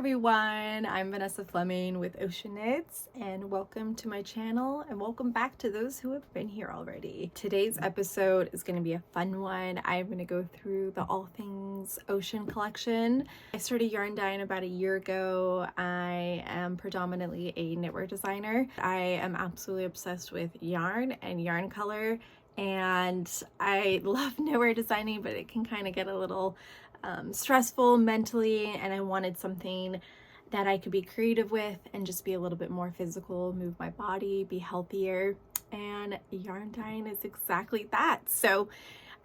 everyone, I'm Vanessa Fleming with ōSHen Knits, and welcome to my channel, and welcome back to those who have been here already. Today's episode is going to be a fun one. I'm going to go through the All Things ōSHen collection. I started yarn dyeing about a year ago. I am predominantly a knitwear designer. I am absolutely obsessed with yarn and yarn color, and I love knitwear designing, but it can kind of get a little stressful mentally, and I wanted something that I could be creative with and just be a little bit more physical, move my body, be healthier, and yarn dyeing is exactly that. So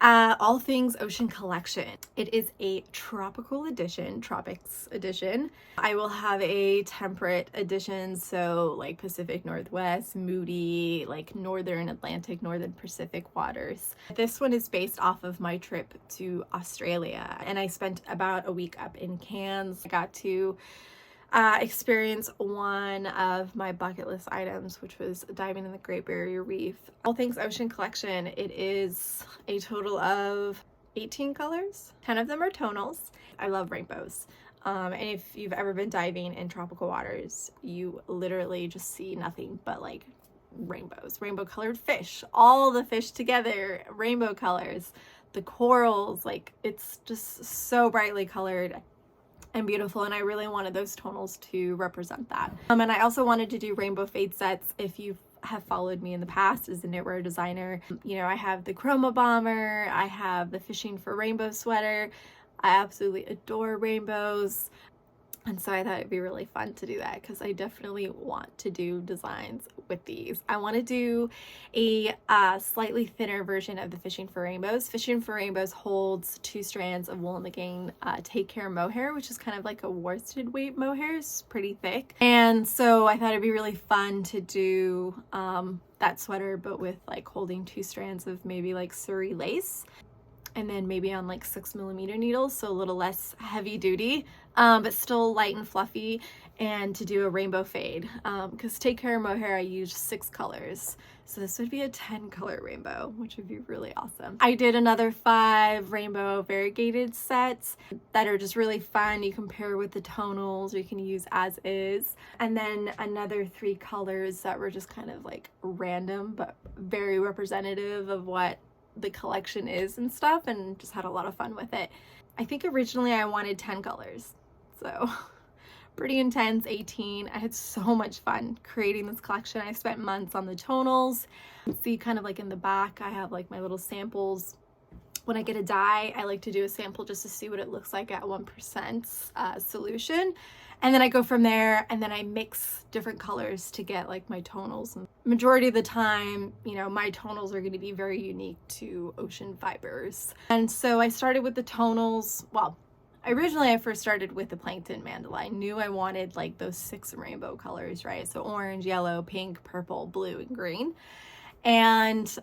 All Things ōSHen collection. It is a tropical edition, tropics edition. I will have a temperate edition, so like Pacific Northwest, moody, like Northern Atlantic, Northern Pacific waters. This one is based off of my trip to Australia, and I spent about a week up in Cairns. I got to experience one of my bucket list items, which was diving in the Great Barrier Reef. All Things ōSHen collection, it is a total of 18 colors. 10 of them are tonals. I love rainbows. And if you've ever been diving in tropical waters, you literally just see nothing but like rainbows, rainbow colored fish, all the fish together, rainbow colors, the corals, like it's just so brightly colored and beautiful, and I really wanted those tonals to represent that. And I also wanted to do rainbow fade sets. If you have followed me in the past as a knitwear designer, you know, I have the chroma bomber, I have the fishing for rainbow sweater. I absolutely adore rainbows, and so I thought it'd be really fun to do that because I definitely want to do designs with these. I want to do a slightly thinner version of the Fishing for Rainbows. Fishing for Rainbows holds 2 strands of wool and again Take Care mohair, which is kind of like a worsted weight mohair. It's pretty thick, and so I thought it'd be really fun to do that sweater, but with like holding 2 strands of maybe like Surrey lace, and then maybe on like 6mm needles, so a little less heavy duty, but still light and fluffy, and to do a rainbow fade, because Take Care mohair I used 6 colors, so this would be a 10 color rainbow, which would be really awesome. I did another 5 rainbow variegated sets that are just really fun. You can pair with the tonals, or you can use as is, and then another 3 colors that were just kind of like random but very representative of what the collection is and stuff, and just had a lot of fun with it. I think originally I wanted 10 colors, so pretty intense. 18. I had so much fun creating this collection. I spent months on the tonals. See, kind of like in the back I have like my little samples. When I get a dye, I like to do a sample just to see what it looks like at 1% solution. And then I go from there, and then I mix different colors to get like my tonals. And majority of the time, you know, my tonals are going to be very unique to ōSHen fibers. And so I started with the tonals. Well, originally I first started with the Plankton mandala. I knew I wanted like those 6 rainbow colors, right? So orange, yellow, pink, purple, blue, and green. And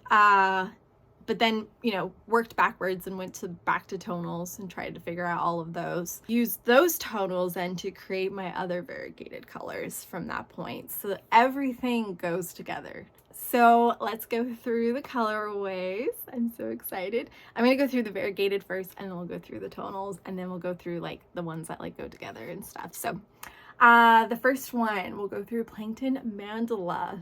but then, you know, worked backwards and went back to tonals and tried to figure out all of those. Used those tonals then to create my other variegated colors from that point. So that everything goes together. So let's go through the colorways. I'm so excited. I'm gonna go through the variegated first, and then we'll go through the tonals, and then we'll go through like the ones that like go together and stuff. So the first one, we'll go through Plankton mandala.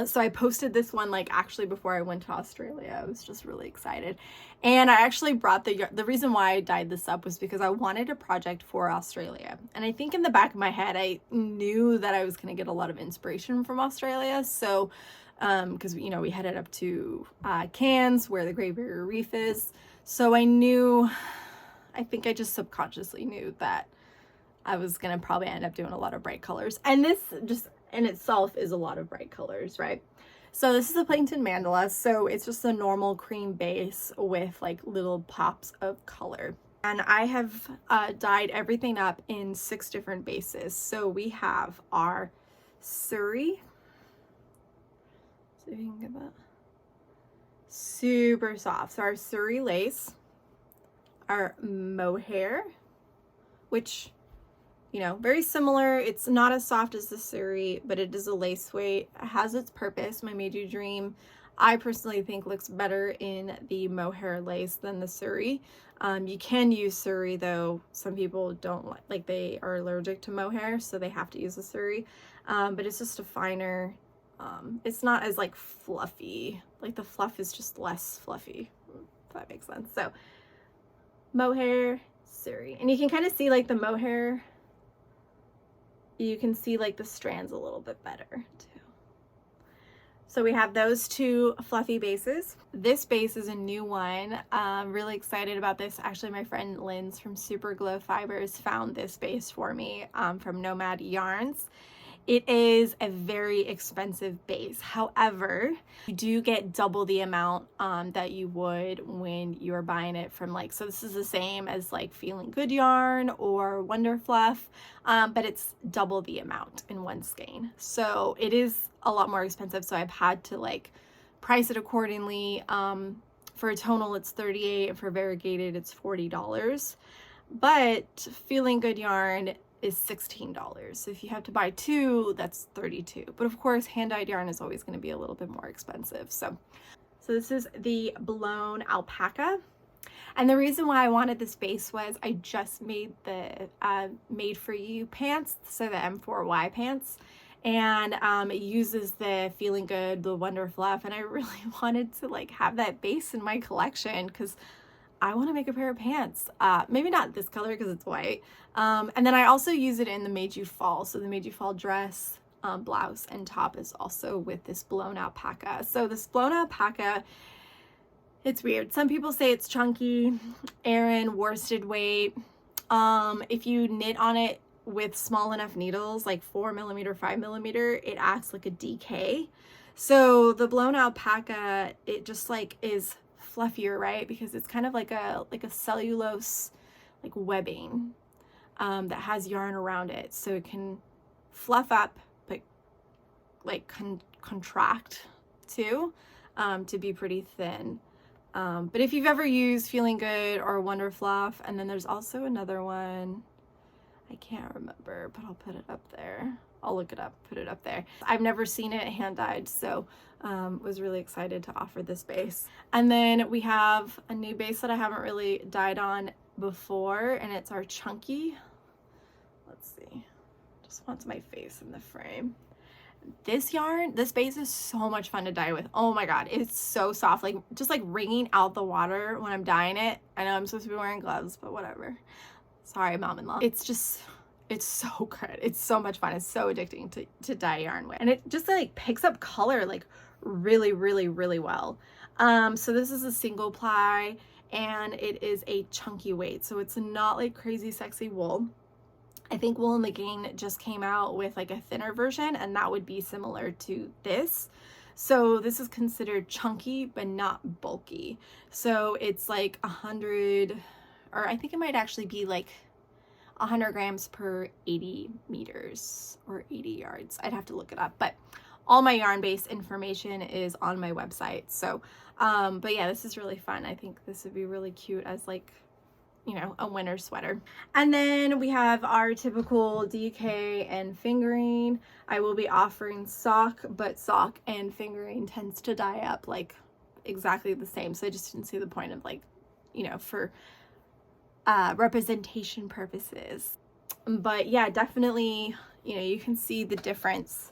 So I posted this one like actually before I went to Australia. I was just really excited, and I actually brought the reason why I dyed this up was because I wanted a project for Australia, and I think in the back of my head I knew that I was going to get a lot of inspiration from Australia. So because you know we headed up to Cairns where the Great Barrier Reef is, so I knew, I think I just subconsciously knew that I was going to probably end up doing a lot of bright colors, and this just in itself is a lot of bright colors, right? So this is a Plankton mandala, so it's just a normal cream base with like little pops of color. And I have dyed everything up in 6 different bases. So we have our Surrey. See if you can get that. Super soft. So our Surrey lace, our mohair, which, you know, very similar. It's not as soft as the Surrey, but it is a lace weight. It has its purpose. My Made You Dream I personally think looks better in the mohair lace than the suri. You can use suri though. Some people don't like they are allergic to mohair, so they have to use the suri. But it's just a finer, it's not as like fluffy. Like the fluff is just less fluffy, if that makes sense. So mohair, suri. And you can kind of see like the mohair, you can see like the strands a little bit better too. So we have those two fluffy bases. This base is a new one. I'm really excited about this. Actually, my friend Lynn's from Super Glow Fibers found this base for me from Nomad Yarns. It is a very expensive base. However, you do get double the amount that you would when you're buying it from like, so this is the same as like Feeling Good yarn or Wonder Fluff, but it's double the amount in one skein. So it is a lot more expensive. So I've had to like price it accordingly. For a tonal, it's $38, and for variegated, it's $40. But Feeling Good yarn is $16. So if you have to buy two, that's $32. But of course, hand-dyed yarn is always going to be a little bit more expensive. So this is the blown alpaca. And the reason why I wanted this base was I just made the Made For You pants, so the M4Y pants. And it uses the Feeling Good, the Wonder Fluff, and I really wanted to like have that base in my collection because I want to make a pair of pants. Maybe not this color because it's white. And then I also use it in the Made You Fall. So the Made You Fall dress, blouse, and top is also with this blown alpaca. So this blown alpaca, it's weird. Some people say it's chunky, Aran worsted weight. If you knit on it with small enough needles, like 4mm, 5mm, it acts like a DK. So the blown alpaca, it just like is fluffier, right? Because it's kind of like a cellulose like webbing that has yarn around it, so it can fluff up but like contract too, to be pretty thin. But if you've ever used Feeling Good or Wonder Fluff, and then there's also another one, I can't remember, but I'll put it up there. I'll look it up, put it up there. I've never seen it hand dyed, so was really excited to offer this base. And then we have a new base that I haven't really dyed on before, and it's our chunky. Let's see, just wants my face in the frame. This yarn, this base is so much fun to dye with. Oh my god, it's so soft, like just like wringing out the water when I'm dyeing it. I know I'm supposed to be wearing gloves, but whatever. Sorry, mom-in-law. It's so good. It's so much fun. It's so addicting to dye yarn with. And it just like picks up color like really, really, really well. So this is a single ply, and it is a chunky weight. So it's not like crazy sexy wool. I think Wool and the Gain just came out with like a thinner version, and that would be similar to this. So this is considered chunky, but not bulky. So it's like 100, or I think it might actually be like 100 grams per 80 meters or 80 yards. I'd have to look it up, but all my yarn-based information is on my website. So, but yeah, this is really fun. I think this would be really cute as like, you know, a winter sweater. And then we have our typical DK and fingering. I will be offering sock, but sock and fingering tends to dye up like exactly the same. So I just didn't see the point of like, you know, for representation purposes. But yeah, definitely, you know, you can see the difference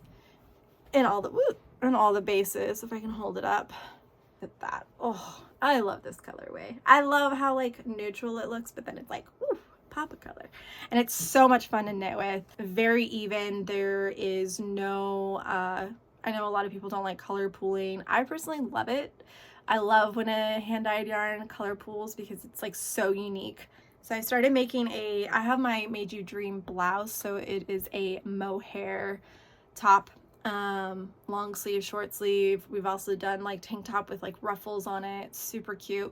in all the bases. If I can hold it up, look at that. Oh, I love this colorway. I love how like neutral it looks, but then it's like, ooh, pop of color. And it's so much fun to knit with. Very even. There is no, I know a lot of people don't like color pooling. I personally love it. I love when a hand-dyed yarn color pools because it's like so unique. So I started making I have my Made You Dream blouse. So it is a mohair top, long sleeve, short sleeve. We've also done like tank top with like ruffles on it. Super cute.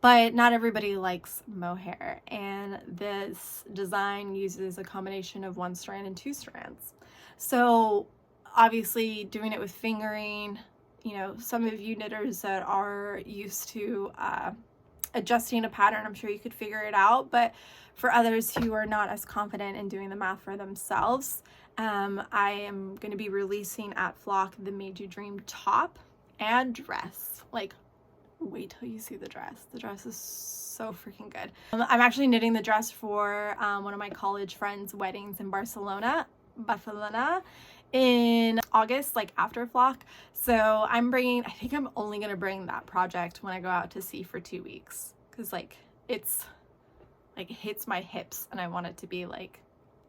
But not everybody likes mohair. And this design uses a combination of 1 strand and 2 strands. So obviously doing it with fingering, you know, some of you knitters that are used to adjusting a pattern, I'm sure you could figure it out. But for others who are not as confident in doing the math for themselves, I am going to be releasing at Flock the Made You Dream top, and dress. Like, wait till you see the dress. The dress is so freaking good. I'm actually knitting the dress for one of my college friends' weddings in Barcelona in August, like after flock. So I'm bringing, I think I'm only gonna bring that project when I go out to sea for 2 weeks, because like it's like hits my hips and I want it to be like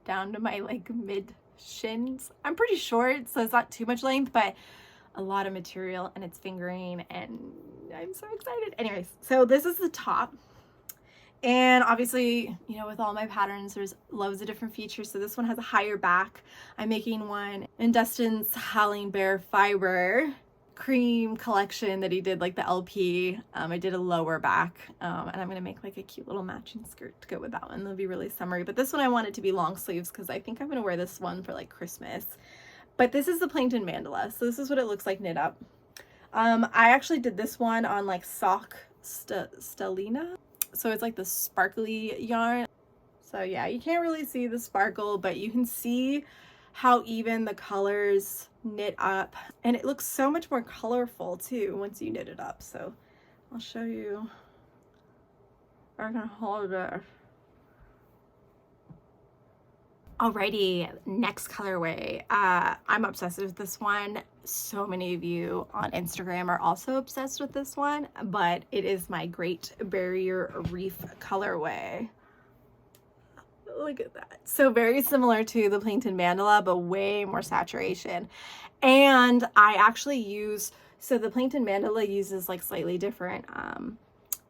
down to my like mid shins. I'm pretty short, so it's not too much length, but a lot of material, and it's fingering, and I'm so excited. Anyways, so this is the top. And obviously, you know, with all my patterns, there's loads of different features. So this one has a higher back. I'm making one in Dustin's Howling Bear fiber cream collection that he did, like the LP. I did a lower back, and I'm gonna make like a cute little matching skirt to go with that one. It'll be really summery, but this one I want it to be long sleeves because I think I'm gonna wear this one for like Christmas. But this is the Plankton mandala, so this is what it looks like knit up. I actually did this one on like sock stellina, so it's like the sparkly yarn. So yeah, you can't really see the sparkle, but you can see how even the colors knit up, and it looks so much more colorful too once you knit it up. So I'll show you. I can hold it. Alrighty, next colorway. I'm obsessed with this one. So many of you on Instagram are also obsessed with this one, but it is my Great Barrier Reef colorway. Look at that. So very similar to the Plankton mandala, but way more saturation. And I actually use, so the Plankton mandala uses like slightly different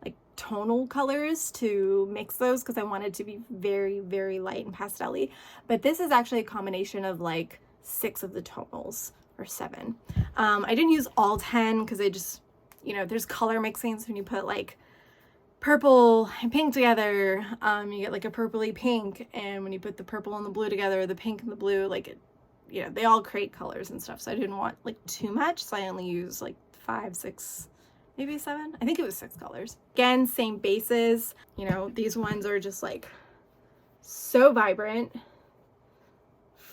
like tonal colors to mix those because I want it to be very, very light and pastel-y. But this is actually a combination of like 6 of the tonals, or 7. I didn't use all 10 because I just, you know, there's color mixings when you put like purple and pink together. You get like a purpley pink, and when you put the purple and the blue together, the pink and the blue, like it, you know, they all create colors and stuff. So I didn't want like too much, so I only used like 5, 6, maybe 7. I think it was 6 colors. Again, same bases. You know, these ones are just like so vibrant.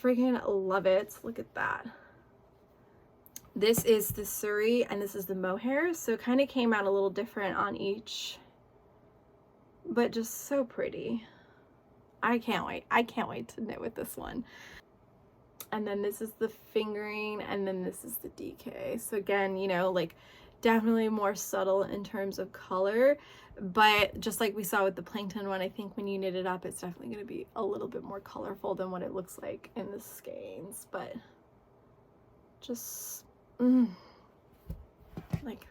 Freaking love it. Look at that. This is the Surrey and this is the mohair. So it kind of came out a little different on each, but just so pretty. I can't wait. I can't wait to knit with this one. And then this is the fingering, and then this is the DK. So again, you know, like definitely more subtle in terms of color, but just like we saw with the Plankton one, I think when you knit it up, it's definitely going to be a little bit more colorful than what it looks like in the skeins. But just like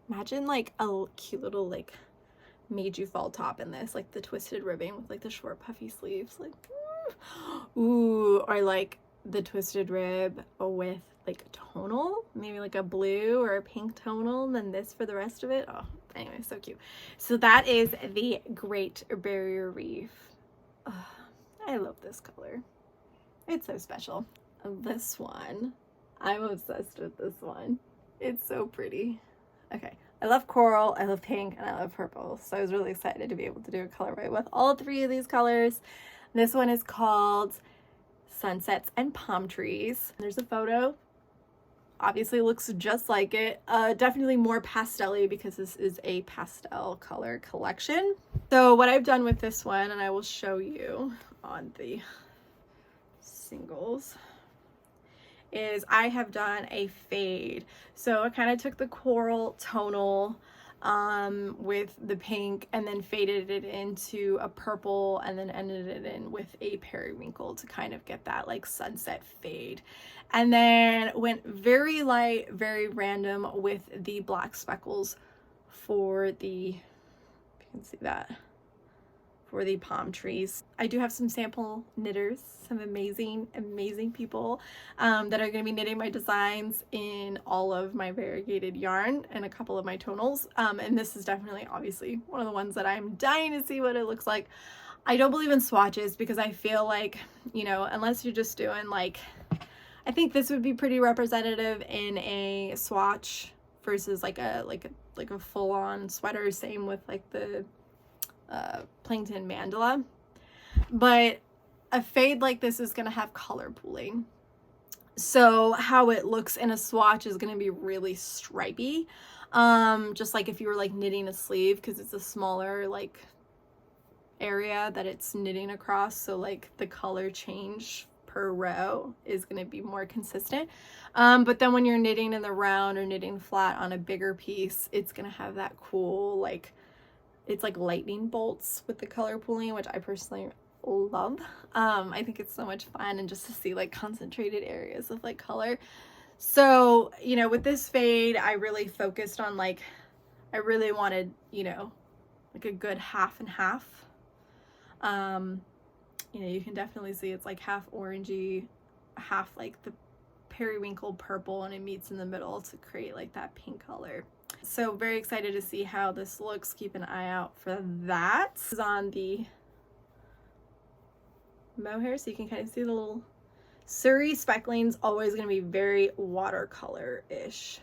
imagine like a cute little like made you fall top in this, like the twisted ribbing with like the short puffy sleeves, like ooh, or like the twisted rib with like tonal, maybe like a blue or a pink tonal, and then this for the rest of it. Oh, anyway, so cute. So that is the Great Barrier Reef. Oh, I love this color. It's so special. This one, I'm obsessed with this one. It's so pretty. Okay, I love coral, I love pink, and I love purple. So I was really excited to be able to do a colorway with all 3 of these colors. This one is called Sunsets and Palm Trees. There's a photo. Obviously looks just like it. Definitely more pastel-y because this is a pastel color collection. So what I've done with this one, and I will show you on the singles, is I have done a fade. So I kind of took the coral tonal with the pink and then faded it into a purple and then ended it in with a periwinkle to kind of get that like sunset fade. And then went very light, very random with the black speckles for the, if you can see that, for the palm trees. I do have some sample knitters, some amazing people that are going to be knitting my designs in all of my variegated yarn and a couple of my tonals. And this is definitely obviously one of the ones that I'm dying to see what it looks like. I don't believe in swatches because I feel like, you know, unless you're just doing like, I think this would be pretty representative in a swatch versus like a full-on sweater. Same with like the Plankton mandala. But a fade like this is going to have color pooling. So how it looks in a swatch is going to be really stripy. Just like if you were like knitting a sleeve, because it's a smaller like area that it's knitting across, so like the color change per row is going to be more consistent. But then when you're knitting in the round or knitting flat on a bigger piece, it's going to have that cool, like, it's like lightning bolts with the color pooling, which I personally love. I think it's so much fun, and just to see like concentrated areas of like color. So, you know, with this fade, I really focused on like, I really wanted, you know, like a good half and half. You know, you can definitely see it's like half orangey, half like the periwinkle purple, and it meets in the middle to create like that pink color. So very excited to see how this looks. Keep an eye out for that. This is on the mohair, so you can kind of see the little Surrey speckling's always going to be very watercolor-ish.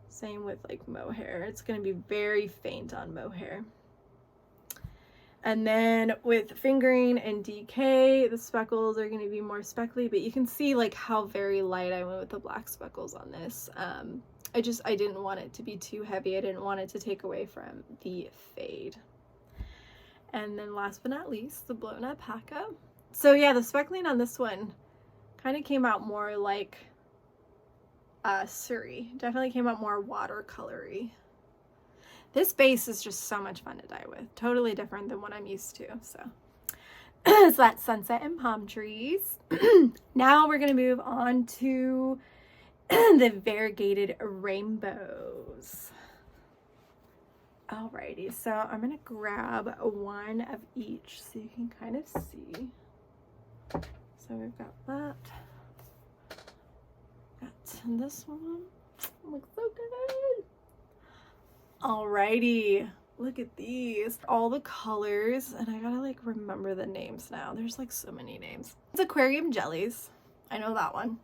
Same with like mohair. It's going to be very faint on mohair. And then with fingering and DK, the speckles are going to be more speckly, but you can see like how very light I went with the black speckles on this. I didn't want it to be too heavy. I didn't want it to take away from the fade. And then last but not least, the blown alpaca. So yeah, the speckling on this one kind of came out more like Surrey. Definitely came out more watercolory. This base is just so much fun to dye with. Totally different than what I'm used to. So it's that sunset and palm trees. Now we're going to move on to the variegated rainbows. Alrighty, so I'm going to grab one of each so you can kind of see. So we've got that. Got this one. Looks so good. Alrighty, look at these. All the colors, and I gotta like remember the names now. There's like so many names. It's aquarium jellies. I know that one.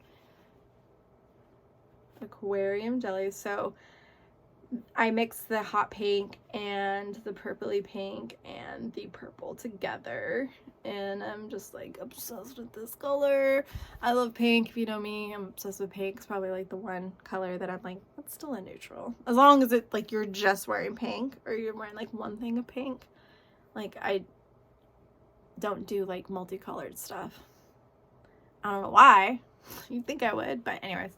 Aquarium jellies. So I mixed the hot pink and the purpley pink and the purple together, and I'm just like obsessed with this color. I love pink. If you know me, I'm obsessed with pink. It's probably like the one color that I'm like, that's still a neutral, as long as it like you're just wearing pink or you're wearing like one thing of pink. Like, I don't do like multicolored stuff. I don't know why. You'd think I would, but anyways.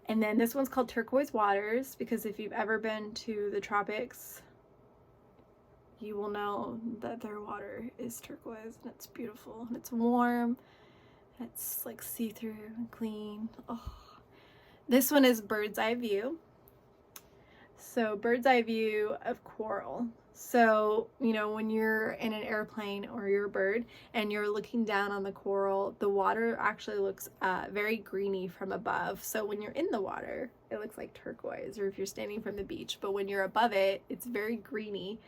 And then this one's called Turquoise Waters, because if you've ever been to the tropics, you will know that their water is turquoise, and it's beautiful, and it's warm, and it's like see-through and clean. Oh. This one is Bird's Eye View. So Bird's Eye View of coral. So, you know, when you're in an airplane or you're a bird and you're looking down on the coral, the water actually looks very greeny from above. So when you're in the water, it looks like turquoise, or if you're standing from the beach, but when you're above it, it's very greeny.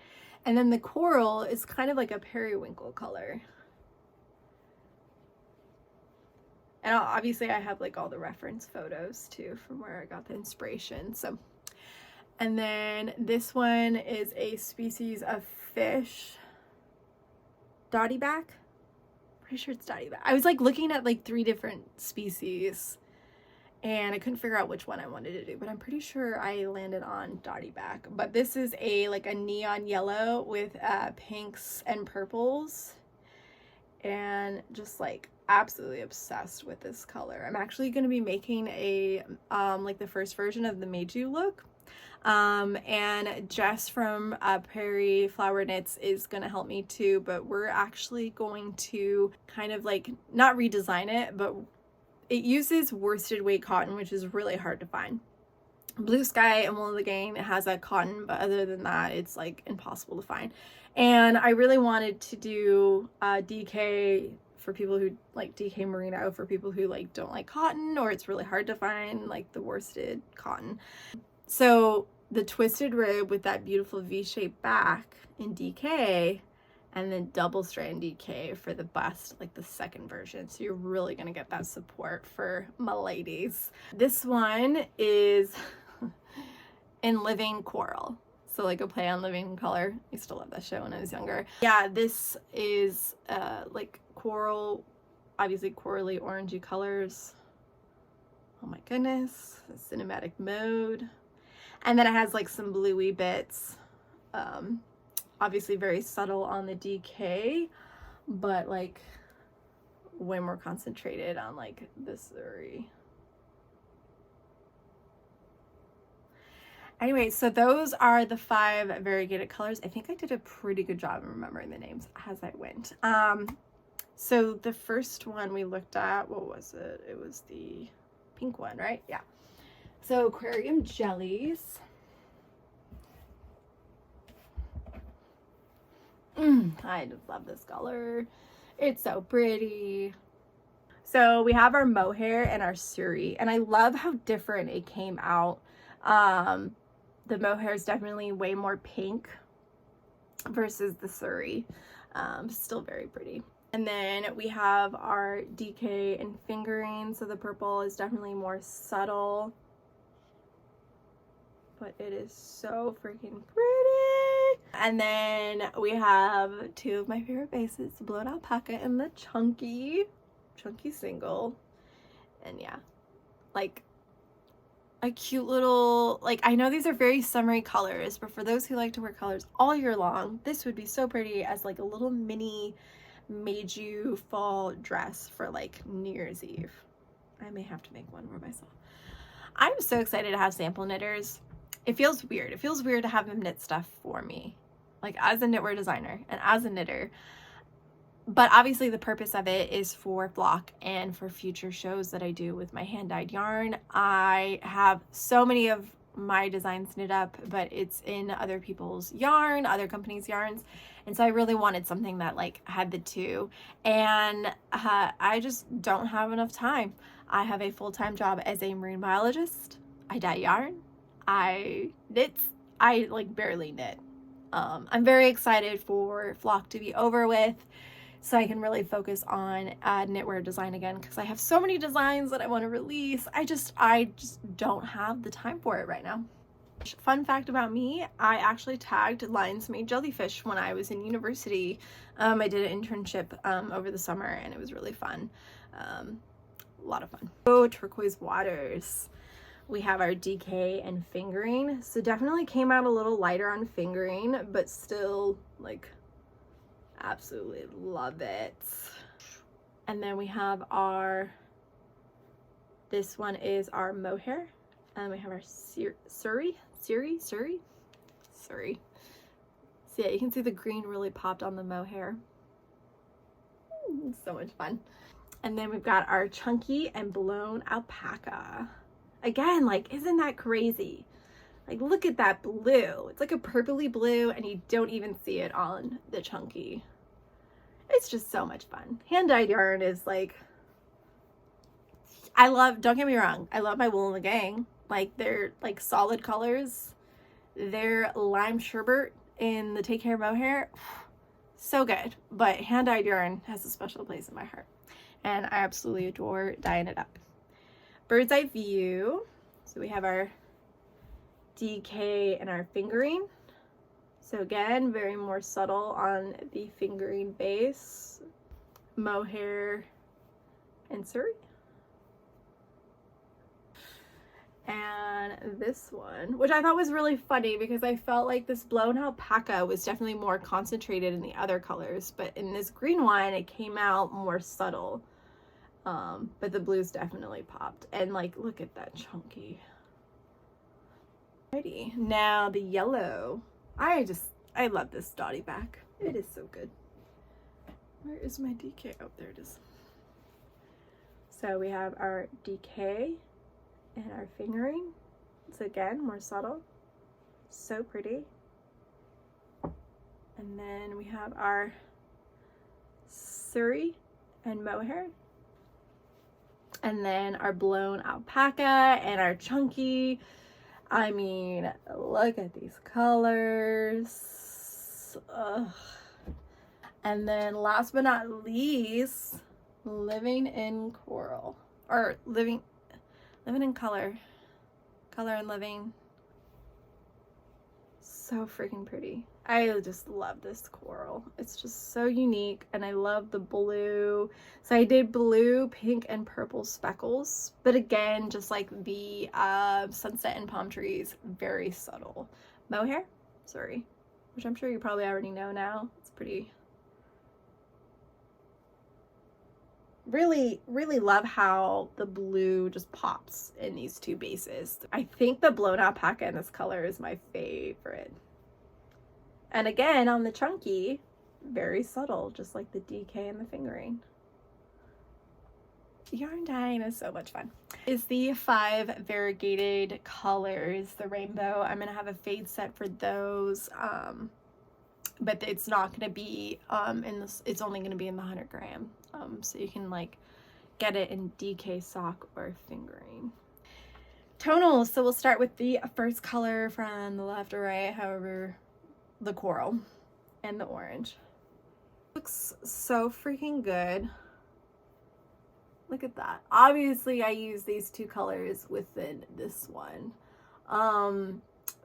And then the coral is kind of like a periwinkle color. And obviously I have like all the reference photos too from where I got the inspiration. So. And then this one is a species of fish, dottyback. Pretty sure it's dottyback. I was like looking at like 3 different species, and I couldn't figure out which one I wanted to do, but I'm pretty sure I landed on dottyback. But this is a like a neon yellow with pinks and purples, and just like absolutely obsessed with this color. I'm actually going to be making a like the first version of the Meiju look. And Jess from Prairie Flower Knits is going to help me too, but we're actually going to kind of like not redesign it, but it uses worsted weight cotton, which is really hard to find. Blue Sky and Wool of the Gang has that cotton, but other than that, it's like impossible to find. And I really wanted to do DK for people who like DK merino, for people who like don't like cotton, or it's really hard to find like the worsted cotton. So the twisted rib with that beautiful V-shaped back in DK, and then double strand DK for the bust, like the second version. So you're really gonna get that support for my ladies. This one is in Living Coral. So like a play on Living Color. I used to love that show when I was younger. Yeah, this is like coral, obviously corally orangey colors. Oh my goodness, the cinematic mode. And then it has like some bluey bits. Obviously very subtle on the DK, but like way more concentrated on like the Surrey. Anyway, so those are the 5 variegated colors. I think I did a pretty good job of remembering the names as I went. So the first one we looked at, what was it? It was the pink one, right? Yeah. So aquarium jellies. I just love this color. It's so pretty. So we have our mohair and our Surrey, and I love how different it came out. The mohair is definitely way more pink versus the Surrey. Still very pretty. And then we have our DK and fingering. So the purple is definitely more subtle, but it is so freaking pretty. And then we have 2 of my favorite bases, the blown alpaca and the chunky single. And yeah, like a cute little, like, I know these are very summery colors, but for those who like to wear colors all year long, this would be so pretty as like a little mini made-you fall dress for like New Year's Eve. I may have to make one for myself. I'm so excited to have sample knitters. It feels weird. It feels weird to have them knit stuff for me, like as a knitwear designer and as a knitter. But obviously the purpose of it is for Flock and for future shows that I do with my hand-dyed yarn. I have so many of my designs knit up, but it's in other people's yarn, other companies' yarns. And so I really wanted something that like had the two. And I just don't have enough time. I have a full-time job as a marine biologist. I dye yarn. I knit. I like barely knit. I'm very excited for Flock to be over with, so I can really focus on knitwear design again, because I have so many designs that I want to release. I just don't have the time for it right now. Fun fact about me, I actually tagged lion's mane jellyfish when I was in university. I did an internship over the summer, and it was really fun. A lot of fun. Oh, turquoise waters. We have our DK and fingering. So definitely came out a little lighter on fingering, but still like absolutely love it. And then we have our, this one is our mohair, and we have our Surrey. So yeah, you can see the green really popped on the mohair. So much fun. And then we've got our chunky and blown alpaca. Again, like, isn't that crazy? Like, look at that blue. It's like a purpley blue, and you don't even see it on the chunky. It's just so much fun. Hand-dyed yarn is like, I love, don't get me wrong, I love my Wool and the Gang. Like, they're like solid colors. Their lime sherbet in the Take Care mohair, so good. But hand-dyed yarn has a special place in my heart, and I absolutely adore dyeing it up. Bird's eye view. So we have our DK and our fingering. So again, very more subtle on the fingering base. Mohair and Surrey. And this one, which I thought was really funny because I felt like this blown alpaca was definitely more concentrated in the other colors, but in this green one, it came out more subtle. But the blues definitely popped. And like, look at that chunky. Alrighty, now the yellow. I love this dotty back. It is so good. Where is my DK? Oh, there it is. So we have our DK and our fingering. It's again more subtle. So pretty. And then we have our Surrey and mohair. And then our blown alpaca and our chunky. I mean, look at these colors. Ugh. And then last but not least, living in coral, or living in color and living. so freaking pretty. I just love this coral. It's just so unique, and I love the blue. So I did blue, pink, and purple speckles, but again, just like the sunset and palm trees, very subtle. Mohair, sorry, which I'm sure you probably already know now. It's pretty. Really, really love how the blue just pops in these two bases. I think the blown out packet in this color is my favorite. And again, on the chunky, very subtle, just like the DK and the fingering. Yarn dyeing is so much fun. Is the 5 variegated colors, the rainbow. I'm gonna have a fade set for those, but it's not gonna be in this. It's only gonna be in the 100 gram. So you can like get it in DK sock or fingering. Tonals. So we'll start with the first color from the left or right, however, the coral and the orange. Looks so freaking good. Look at that. Obviously I use these two colors within this one,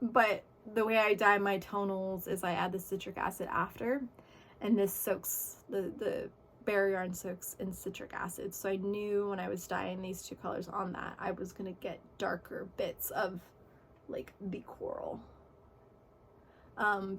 but the way I dye my tonals is I add the citric acid after, and this soaks, the bare yarn soaks in citric acid. So I knew when I was dyeing these two colors on that, I was gonna get darker bits of like the coral.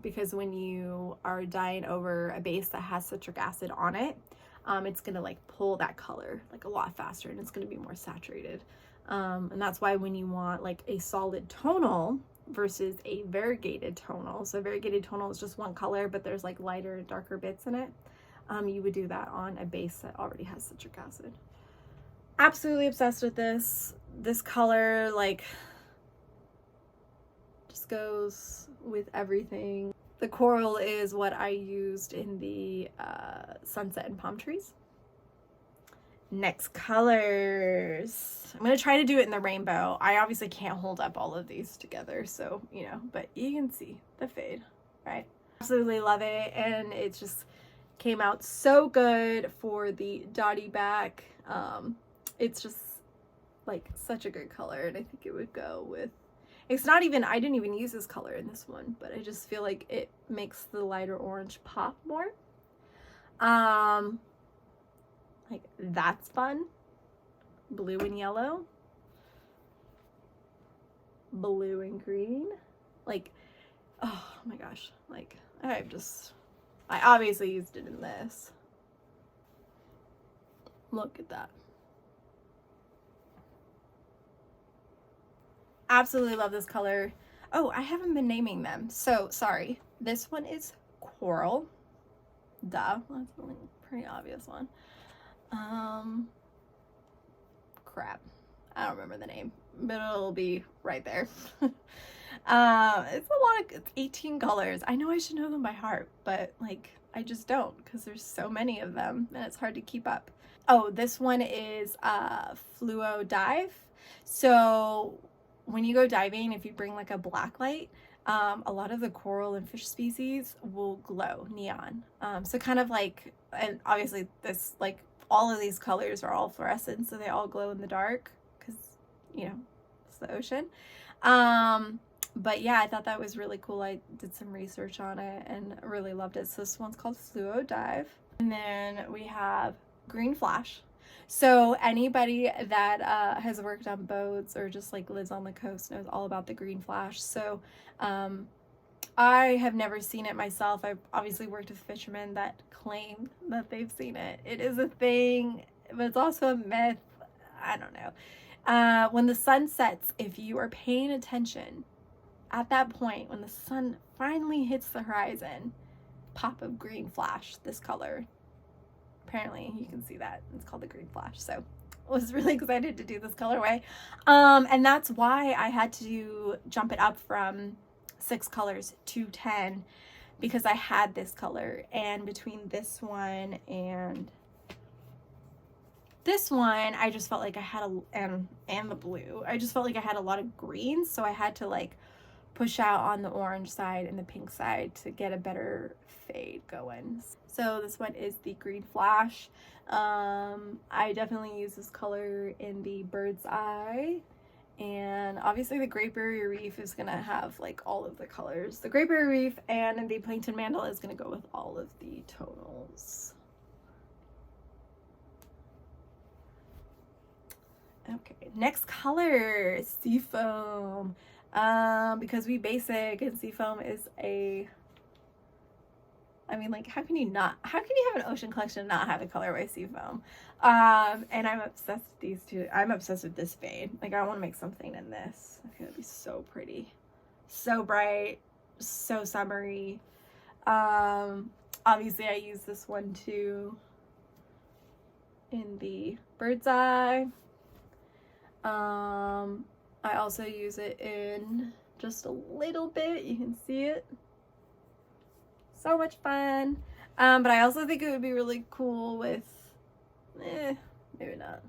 Because when you are dyeing over a base that has citric acid on it, it's gonna like pull that color like a lot faster, and it's gonna be more saturated. And that's why when you want like a solid tonal versus a variegated tonal, so a variegated tonal is just one color, but there's like lighter and darker bits in it. You would do that on a base that already has citric acid. Absolutely obsessed with this. This color like just goes with everything. The coral is what I used in the sunset and palm trees. Next colors. I'm gonna try to do it in the rainbow. I obviously can't hold up all of these together, so you know, but you can see the fade, right? Absolutely love it, and it just came out so good for the dotty back. It's just like such a good color, and I think it would go with, it's not even, I didn't even use this color in this one, but I just feel like it makes the lighter orange pop more. Like that's fun. Blue and yellow, blue and green, like, oh my gosh, like I obviously used it in this. Look at that. Absolutely love this color. Oh, I haven't been naming them, so sorry. This one is coral. Duh, that's a pretty obvious one. Crap, I don't remember the name, but it'll be right there. It's 18 colors. I know I should know them by heart, but like I just don't, because there's so many of them and it's hard to keep up. Oh, this one is Fluo Dive. So when you go diving, if you bring like a black light, a lot of the coral and fish species will glow neon. So kind of like, and obviously this, like all of these colors are all fluorescent, so they all glow in the dark because, you know, it's the ocean. But yeah, I thought that was really cool. I did some research on it and really loved it. So this one's called Fluo Dive. And then we have Green Flash. So anybody that has worked on boats or just like lives on the coast knows all about the green flash. So I have never seen it myself. I've obviously worked with fishermen that claim that they've seen it. It is a thing, but it's also a myth. I don't know. When the sun sets, if you are paying attention, at that point, when the sun finally hits the horizon, pop of green flash, this color. Apparently you can see that it's called the green flash. So I was really excited to do this colorway. And that's why I had to jump it up from 6 colors to 10, because I had this color, and between this one and this one, I just felt like I had and the blue, I just felt like I had a lot of greens, so I had to like push out on the orange side and the pink side to get a better fade going. So this one is the green flash. I definitely use this color in the bird's eye And obviously the Great Barrier Reef is gonna have like all of the colors. The Great Barrier Reef and the Plankton Mandala is gonna go with all of the tonals. Okay, next color, Seafoam. Because we basic and Seafoam is a, I mean, like, how can you have an ocean collection and not have a colorway Seafoam? And I'm obsessed with these two. I'm obsessed with this vein. Like, I want to make something in this. I think it'd be so pretty. So bright, so summery. Obviously I use this one too in the bird's eye. I also use it in just a little bit. You can see it. So much fun. But I also think it would be really cool with, maybe not.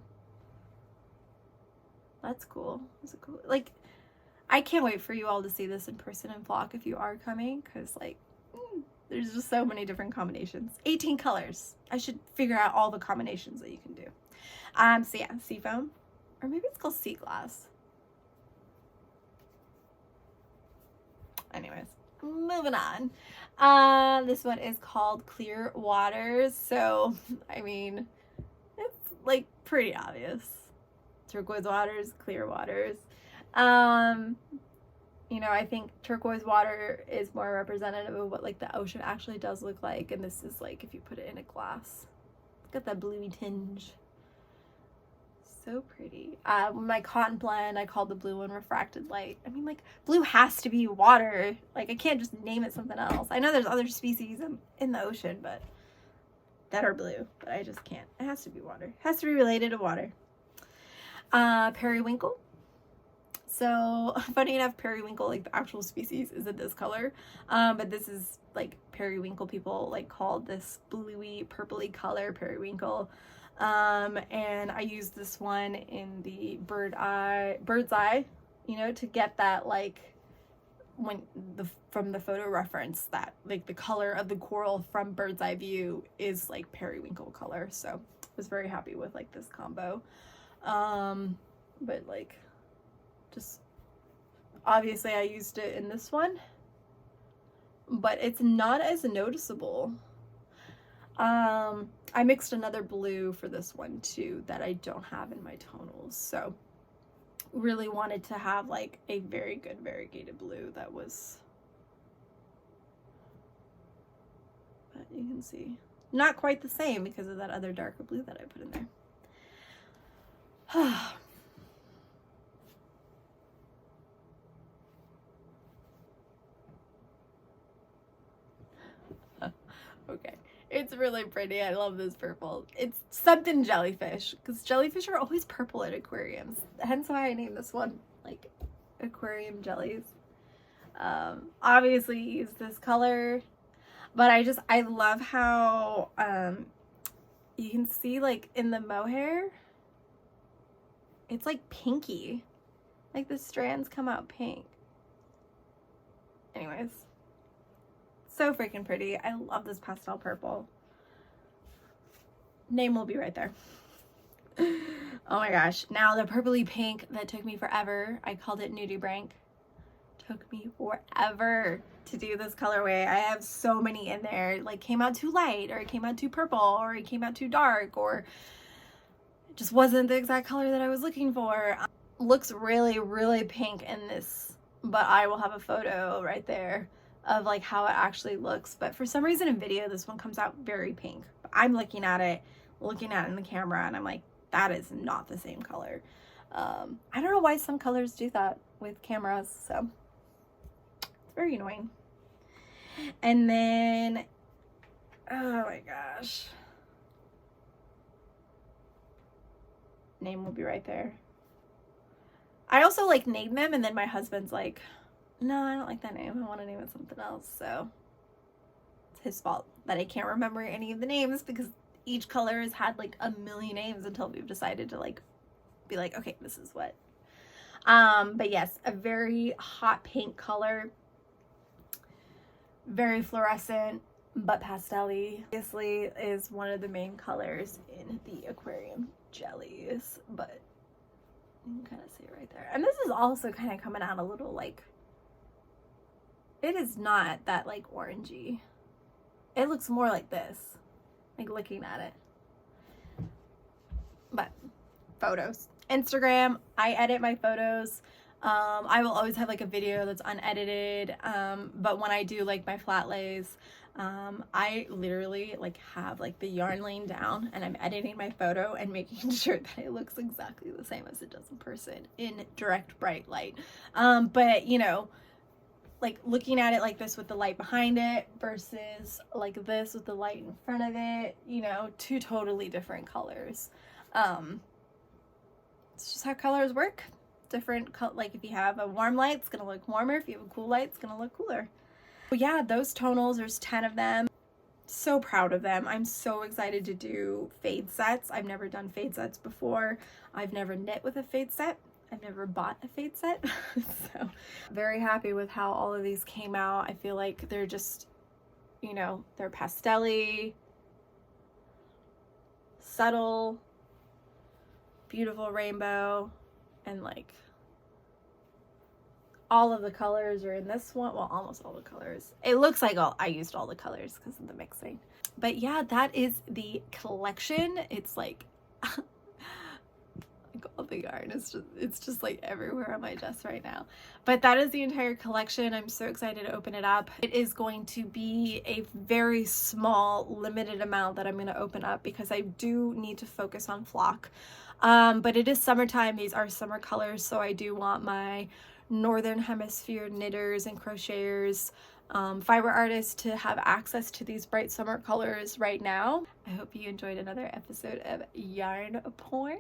That's cool. Is it cool? Like, I can't wait for you all to see this in person and vlog if you are coming, because like, there's just so many different combinations. 18 colors. I should figure out all the combinations that you can do. So yeah, Seafoam. Or maybe it's called Sea Glass. Anyways, moving on. This one is called Clear Waters. So, I mean, it's like pretty obvious. Turquoise waters, clear waters. You know, I think turquoise water is more representative of what like the ocean actually does look like. And this is like if you put it in a glass. It's got that bluey tinge. So pretty. My cotton blend, I called the blue one Refracted Light. I mean, like, blue has to be water. Like, I can't just name it something else. I know there's other species in the ocean, but that are blue, but I just can't. It has to be water. It has to be related to water. Periwinkle. So, funny enough, periwinkle, like the actual species, isn't this color. But this is, like, periwinkle. People, like, called this bluey, purpley color periwinkle. And I used this one in the bird's eye, you know, to get that, like, from the photo reference, that like the color of the coral from bird's eye view is like periwinkle color. So I was very happy with like this combo. But like, just obviously I used it in this one, but it's not as noticeable. I mixed another blue for this one too that I don't have in my tonals, so really wanted to have like a very good variegated blue that was, but you can see not quite the same because of that other darker blue that I put in there. Okay, it's really pretty. I love this purple. It's something jellyfish, because jellyfish are always purple at aquariums, hence why I named this one like aquarium jellies. Obviously use this color, but I love how you can see like in the mohair it's like pinky, like the strands come out pink. Anyways, so freaking pretty. I love this pastel purple. Name will be right there. Oh my gosh. Now the purpley pink that took me forever. I called it Nudibranch. Took me forever to do this colorway. I have so many in there. It like came out too light, or it came out too purple, or it came out too dark, or it just wasn't the exact color that I was looking for. Looks really, really pink in this, but I will have a photo right there of like how it actually looks. But for some reason in video, this one comes out very pink. But I'm looking at it in the camera, and I'm like, that is not the same color. I don't know why some colors do that with cameras, so it's very annoying. And then, oh my gosh, name will be right there. I also like name them, and then my husband's like, no, I don't like that name. I want to name it something else. So it's his fault that I can't remember any of the names, because each color has had like a million names until we've decided to like be like, okay, this is what. But yes, a very hot pink color, very fluorescent, but pastel-y. Obviously is one of the main colors in the aquarium jellies, but You can kind of see it right there. And this is also kind of coming out a little like, it is not that like orangey. It looks more like this, like looking at it. But photos. Instagram, I edit my photos. I will always have like a video that's unedited, but when I do like my flat lays, I literally like have like the yarn laying down and I'm editing my photo and making sure that it looks exactly the same as it does in person in direct bright light. But you know, like looking at it like this with the light behind it versus like this with the light in front of it, you know, two totally different colors. It's just how colors work. Different, like if you have a warm light, it's gonna look warmer. If you have a cool light, it's gonna look cooler. But yeah, those tonals, there's 10 of them. So proud of them. I'm so excited to do fade sets. I've never done fade sets before. I've never knit with a fade set. I've never bought a fade set. So very happy with how all of these came out. I feel like they're just, you know, they're pastel-y, subtle, beautiful rainbow, and like all of the colors are in this one. Well, almost all the colors. It looks like I used all the colors because of the mixing. But yeah, that is the collection. It's like all the yarn it's just like everywhere on my dress right now. But that is the entire collection. I'm so excited to open it up. It is going to be a very small limited amount that I'm going to open up because I do need to focus on flock. But it is summertime. These are summer colors, so I do want my northern hemisphere knitters and crocheters, fiber artists to have access to these bright summer colors right now. I hope you enjoyed another episode of Yarn Porn.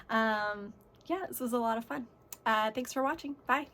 Yeah, this was a lot of fun. Thanks for watching. Bye.